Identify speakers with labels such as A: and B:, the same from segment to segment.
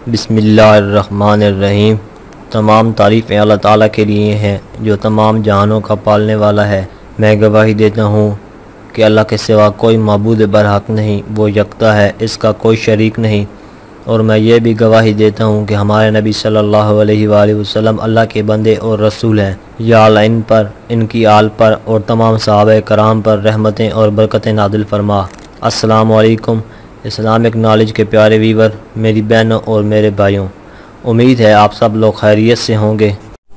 A: बिस्मिल्लाहिर्रहमानिर्रहीम। तमाम तारीफ़ें अल्लाह ताला के लिए हैं जो तमाम जहानों का पालने वाला है। मैं गवाही देता हूँ कि अल्लाह के सिवा कोई माबूद बरहक नहीं, वो यकता है, इसका कोई शरीक नहीं। और मैं ये भी गवाही देता हूँ कि हमारे नबी सल्लल्लाहु अलैहि वसल्लम अल्लाह के बंदे और रसूल हैं। या अल्लाह इन पर, इनकी आल पर और तमाम सहाबा कराम पर रहमतें और बरकतें नादिल फरमा। अस्सलामु अलैकुम इस्लामिक नॉलेज के प्यारे वीवर, मेरी बहनों और मेरे भाइयों, उम्मीद है आप सब लोग खैरियत से होंगे।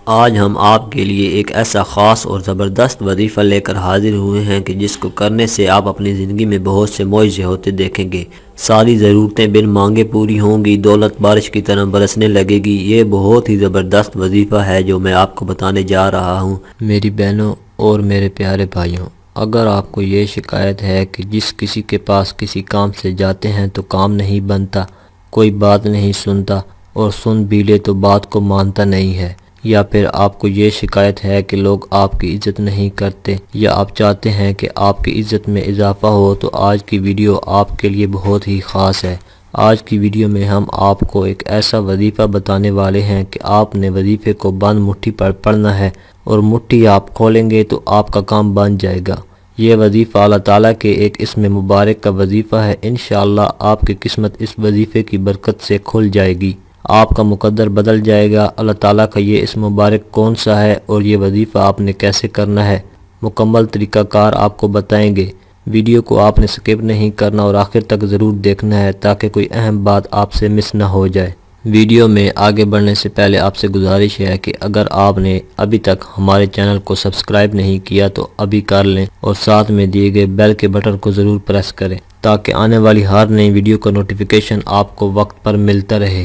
A: आज हम आपके लिए एक ऐसा ख़ास और ज़बरदस्त वजीफ़ा लेकर हाजिर हुए हैं कि जिसको करने से आप अपनी ज़िंदगी में बहुत से मौजे होते देखेंगे। सारी ज़रूरतें बिन मांगे पूरी होंगी, दौलत बारिश की तरह बरसने लगेगी। ये बहुत ही ज़बरदस्त वजीफ़ा है जो मैं आपको बताने जा रहा हूँ। मेरी बहनों और मेरे प्यारे भाइयों, अगर आपको ये शिकायत है कि जिस किसी के पास किसी काम से जाते हैं तो काम नहीं बनता, कोई बात नहीं सुनता और सुन भी ले तो बात को मानता नहीं है, या फिर आपको ये शिकायत है कि लोग आपकी इज़्ज़त नहीं करते, या आप चाहते हैं कि आपकी इज़्ज़त में इजाफ़ा हो, तो आज की वीडियो आपके लिए बहुत ही ख़ास है। आज की वीडियो में हम आपको एक ऐसा वजीफ़ा बताने वाले हैं कि आपने वजीफ़े को बंद मुट्ठी पर पढ़ना है और मुट्ठी आप खोलेंगे तो आपका काम बन जाएगा। ये वजीफ़ा अल्लाह ताला के एक इसमें मुबारक का वजीफ़ा है। इंशाअल्लाह आपकी किस्मत इस वजीफ़े की बरकत से खुल जाएगी, आपका मुकद्दर बदल जाएगा। अल्लाह ताला का ये इस मुबारक कौन सा है और ये वजीफ़ा आपने कैसे करना है, मुकम्मल तरीक़ाकार आपको बताएंगे। वीडियो को आपने स्किप नहीं करना और आखिर तक ज़रूर देखना है ताकि कोई अहम बात आपसे मिस ना हो जाए। वीडियो में आगे बढ़ने से पहले आपसे गुजारिश है कि अगर आपने अभी तक हमारे चैनल को सब्सक्राइब नहीं किया तो अभी कर लें और साथ में दिए गए बेल के बटन को ज़रूर प्रेस करें ताकि आने वाली हर नई वीडियो का नोटिफिकेशन आपको वक्त पर मिलता रहे।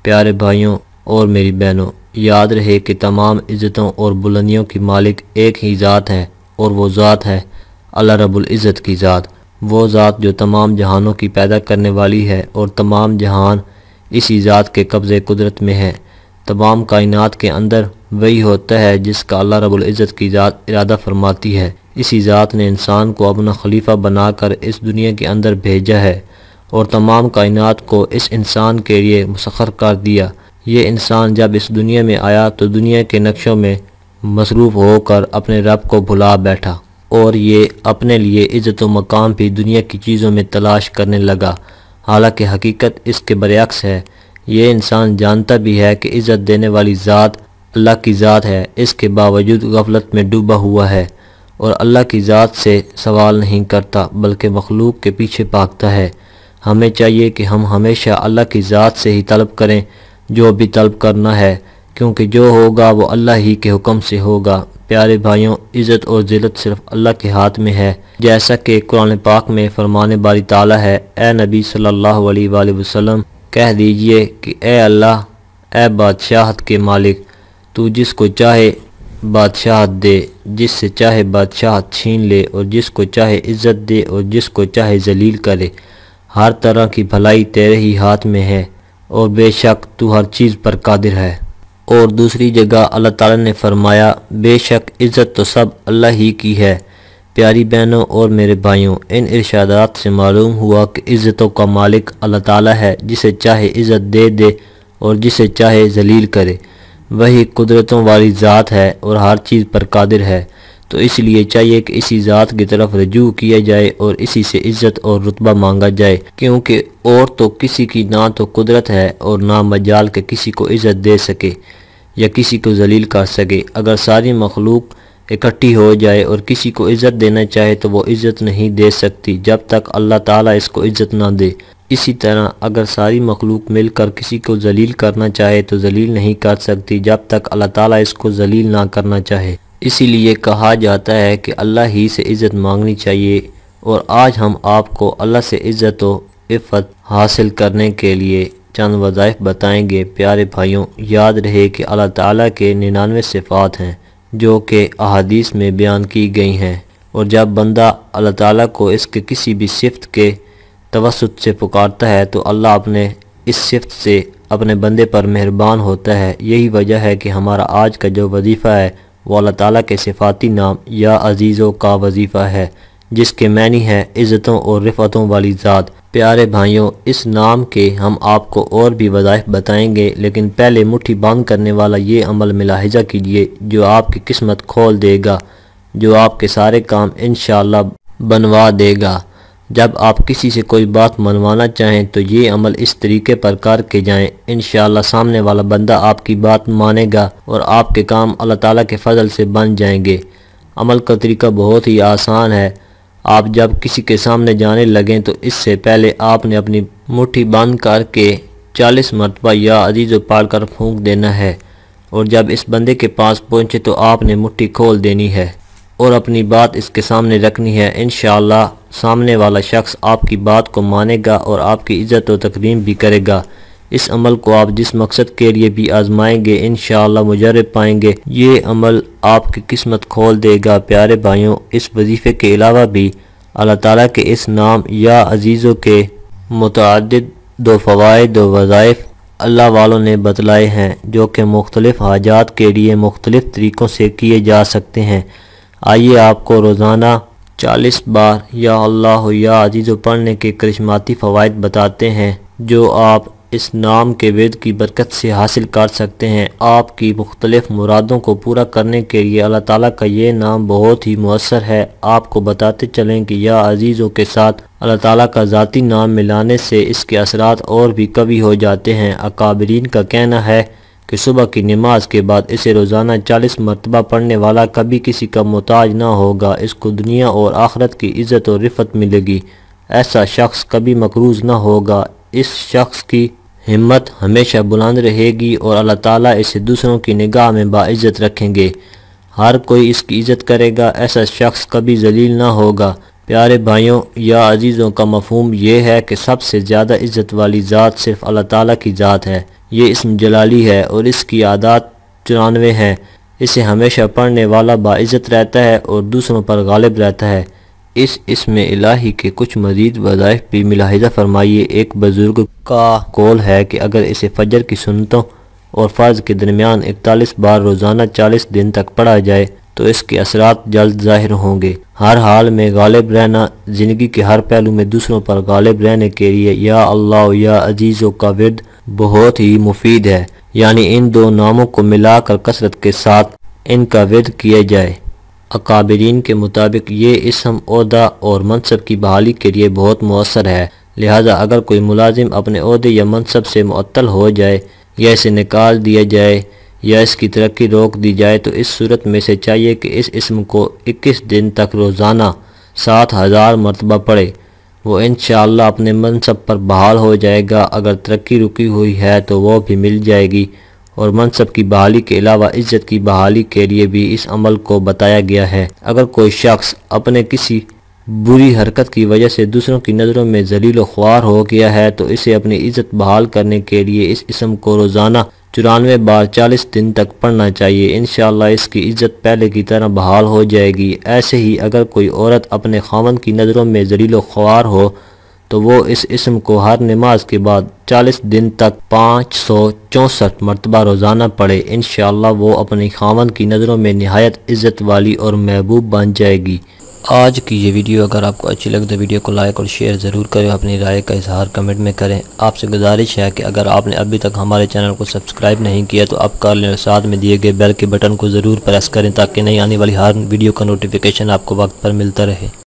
A: प्यारे भाइयों और मेरी बहनों, याद रहे कि तमाम इज़्ज़तों और बुलंदियों की मालिक एक ही ज़ात है और वो ज़ात है अल्लाह रब्बुल इज़्ज़त की ज़ात। वो ज़ात जो तमाम जहानों की पैदा करने वाली है और तमाम जहान इसी ज़ात के कब्ज़े कुदरत में है। तमाम कायनात के अंदर वही होता है जिसका अल्लाह रब्बुल इज़्ज़त की ज़ात इरादा फरमाती है। इसी ज़ात ने इंसान को अपना खलीफा बनाकर इस दुनिया के अंदर भेजा है और तमाम कायनात को इस इंसान के लिए मुसख्खर कर दिया। ये इंसान जब इस दुनिया में आया तो दुनिया के नक्शों में मसरूफ़ होकर अपने रब को भुला बैठा और ये अपने लिए इज़्ज़त व मकाम भी दुनिया की चीज़ों में तलाश करने लगा। हालांकि हकीकत इसके बरअक्स है। ये इंसान जानता भी है कि इज़्ज़त देने वाली ज़ात अल्लाह की ज़ात है, इसके बावजूद गफलत में डूबा हुआ है और अल्लाह की ज़ात से सवाल नहीं करता बल्कि मखलूक के पीछे भागता है। हमें चाहिए कि हम हमेशा अल्लाह की ज़ात से ही तलब करें जो भी तलब करना है, क्योंकि जो होगा वो अल्लाह ही के हुक्म से होगा। प्यारे भाइयों, इज़्ज़त और ज़िल्लत सिर्फ अल्लाह के हाथ में है। जैसा कि कुरान पाक में फरमाने बारी ताला है, ए नबी सल्लल्लाहु अलैहि वसल्लम कह दीजिए कि ए अल्लाह, ए बादशाहत के मालिक, तू जिसको चाहे बादशाहत दे, जिससे चाहे बादशाहत छीन ले और जिसको चाहे इज़्ज़त दे और जिसको चाहे जलील करे। हर तरह की भलाई तेरे ही हाथ में है और बेशक तू हर चीज़ पर कादिर है। और दूसरी जगह अल्लाह ताला ने फरमाया, बेशक इज़्ज़त तो सब अल्लाह ही की है। प्यारी बहनों और मेरे भाइयों, इन इरशादात से मालूम हुआ कि इज़्ज़तों का मालिक अल्लाह ताला है, जिसे चाहे इज़्ज़त दे और जिसे चाहे जलील करे। वही कुदरतों वाली ज़ात है और हर चीज़ पर कादिर है। तो इसलिए चाहिए कि इसी ज़ात की तरफ रजू किया जाए और इसी से इज़्ज़त और रुतबा मांगा जाए, क्योंकि और तो किसी की ना तो कुदरत है और ना मजाल के किसी को इज़्ज़त दे सके या किसी को जलील कर सके। अगर सारी मखलूक इकट्ठी हो जाए और किसी को इज़्ज़त देना चाहे तो वो इज़्ज़त नहीं दे सकती जब तक अल्लाह ताला इसको इज़्ज़त ना दे। इसी तरह अगर सारी मखलूक मिलकर किसी को जलील करना चाहे तो जलील नहीं कर सकती जब तक अल्लाह ताला इसको जलील ना करना चाहे। इसीलिए कहा जाता है कि अल्लाह ही से इज़्ज़त मांगनी चाहिए। और आज हम आपको अल्लाह से इज़्ज़त व इफ़्फ़त हासिल करने के लिए चंद वज़ाइफ बताएंगे। प्यारे भाइयों, याद रहे कि अल्लाह ताला के 99 सिफ़ात हैं जो कि अहादीस में बयान की गई हैं, और जब बंदा अल्लाह ताला को इसके किसी भी सिफ़त के तवस्सुत से पुकारता है तो अल्लाह अपने इस सिफ़त से अपने बंदे पर मेहरबान होता है। यही वजह है कि हमारा आज का जो वजीफ़ा है वो अल्लाह ताला के सिफ़ाती नाम या अज़ीज़ों का वजीफ़ा है, जिसके मानी है इज़्ज़तों और रिफ़तों वाली ज़ात। प्यारे भाइयों, इस नाम के हम आपको और भी वज़ाइफ बताएंगे, लेकिन पहले मुट्ठी बंद करने वाला ये अमल मुलाहिज़ा कीजिए जो आपकी किस्मत खोल देगा, जो आपके सारे काम इंशाअल्लाह बनवा देगा। जब आप किसी से कोई बात मनवाना चाहें तो ये अमल इस तरीके पर करके जाएं, इंशाअल्लाह सामने वाला बंदा आपकी बात मानेगा और आपके काम अल्लाह ताला के फजल से बन जाएंगे। अमल का तरीका बहुत ही आसान है। आप जब किसी के सामने जाने लगें तो इससे पहले आपने अपनी मुट्ठी बंद करके 40 मरतबा या अजीज़ पढ़कर फूंक देना है, और जब इस बंदे के पास पहुँचे तो आपने मुट्ठी खोल देनी है और अपनी बात इसके सामने रखनी है। इंशाअल्लाह सामने वाला शख्स आपकी बात को मानेगा और आपकी इज़्ज़त और तकरीम भी करेगा। इस अमल को आप जिस मकसद के लिए भी आजमाएंगे इंशाअल्लाह मुजर्रब पाएंगे। ये अमल आपकी किस्मत खोल देगा। प्यारे भाइयों, इस वजीफ़े के अलावा भी अल्लाह ताला के इस नाम या अजीज़ों के मुतअद्दिद दो फ़वाइद व वज़ाइफ अल्लाह वालों ने बतलाए हैं, जो कि मुख्तलिफ़ हाजात के लिए मुख्तलिफ़ तरीक़ों से किए जा सकते हैं। आइए आपको रोज़ाना 40 बार या अल्लाह या अजीज़ पढ़ने के करिश्माती फ़वाइद बताते हैं, जो आप इस नाम के विर्द की बरकत से हासिल कर सकते हैं। आपकी मुख्तलिफ़ मुरादों को पूरा करने के लिए अल्लाह ताला का ये नाम बहुत ही मुअस्सर है। आपको बताते चलें कि या अजीज़ों के साथ अल्लाह ताला का ज़ाती नाम मिलाने से इसके असरात और भी कवी हो जाते हैं। अकाबरीन का कहना है कि सुबह की नमाज के बाद इसे रोज़ाना 40 मरतबा पढ़ने वाला कभी किसी का मोहताज ना होगा। इसको दुनिया और आखिरत की इज़्ज़त और रिफ़त मिलेगी। ऐसा शख्स कभी मकरूज़ ना होगा। इस शख्स की हिम्मत हमेशा बुलंद रहेगी और अल्लाह ताला इसे दूसरों की निगाह में बाइज़्ज़त रखेंगे। हर कोई इसकी इज़्ज़त करेगा। ऐसा शख्स कभी जलील ना होगा। प्यारे भाइयों, या अजीज़ों का मफ़हूम ये है कि सबसे ज़्यादा इज़्ज़त वाली ज़ात सिर्फ़ अल्लाह ताला की ज़ात है। ये इस्म जलाली है और इसकी आदात 94 हैं। इसे हमेशा पढ़ने वाला बाइज़्ज़त रहता है और दूसरों पर गालिब रहता है। इस इस्म इलाही के कुछ मज़ीद वज़ाइफ भी मुलाहिज़ा फरमाइए। एक बुज़ुर्ग का कौल है कि अगर इसे फजर की सुन्नतों और फ़र्ज़ के दरमियान 41 बार रोज़ाना 40 दिन तक पढ़ा जाए तो इसके असरात जल्द ज़ाहिर होंगे। हर हाल में गालिब रहना, ज़िंदगी के हर पहलू में दूसरों पर गालिब रहने के लिए या अल्लाह या अजीज़ों का विर्द बहुत ही मुफीद है। यानी इन दो नामों को मिलाकर कसरत के साथ इनका विर्द किया जाए। अकाबरीन के मुताबिक ये इस्म ओहदा और मनसब की बहाली के लिए बहुत मुअस्सर है। लिहाजा अगर कोई मुलाजिम अपने ओहदे या मनसब से मुअत्तल हो जाए या इसे निकाल दिया जाए या इसकी तरक्की रोक दी जाए तो इस सूरत में से चाहिए कि इस इस्म को 21 दिन तक रोज़ाना 7000 मरतबा पढ़े। वो इंशाअल्लाह अपने मनसब पर बहाल हो जाएगा। अगर तरक्की रुकी हुई है तो वो भी मिल जाएगी। और मनसब की बहाली के अलावा इज़्ज़त की बहाली के लिए भी इस अमल को बताया गया है। अगर कोई शख्स अपने किसी बुरी हरकत की वजह से दूसरों की नज़रों में ज़लील ख्वार हो गया है तो इसे अपनी इज़्ज़त बहाल करने के लिए इस इस्म को रोज़ाना 94 बार 40 दिन तक पढ़ना चाहिए। इंशाअल्लाह इसकी इज़्ज़त पहले की तरह बहाल हो जाएगी। ऐसे ही अगर कोई औरत अपने खावंद की नज़रों में ज़लील ख्वार हो तो वो इस इस्म को हर नमाज के बाद 40 दिन तक 564 मरतबा रोज़ाना पढ़े। इंशाअल्लाह वो अपनी खावंद की नज़रों में निहायत इज़्ज़त वाली और महबूब बन जाएगी। आज की ये वीडियो अगर आपको अच्छी लगे तो वीडियो को लाइक और शेयर ज़रूर करें। अपनी राय का इजहार कमेंट में करें। आपसे गुजारिश है कि अगर आपने अभी तक हमारे चैनल को सब्सक्राइब नहीं किया तो अब कर लें, साथ में दिए गए बेल के बटन को ज़रूर प्रेस करें ताकि नई आने वाली हर वीडियो का नोटिफिकेशन आपको वक्त पर मिलता रहे।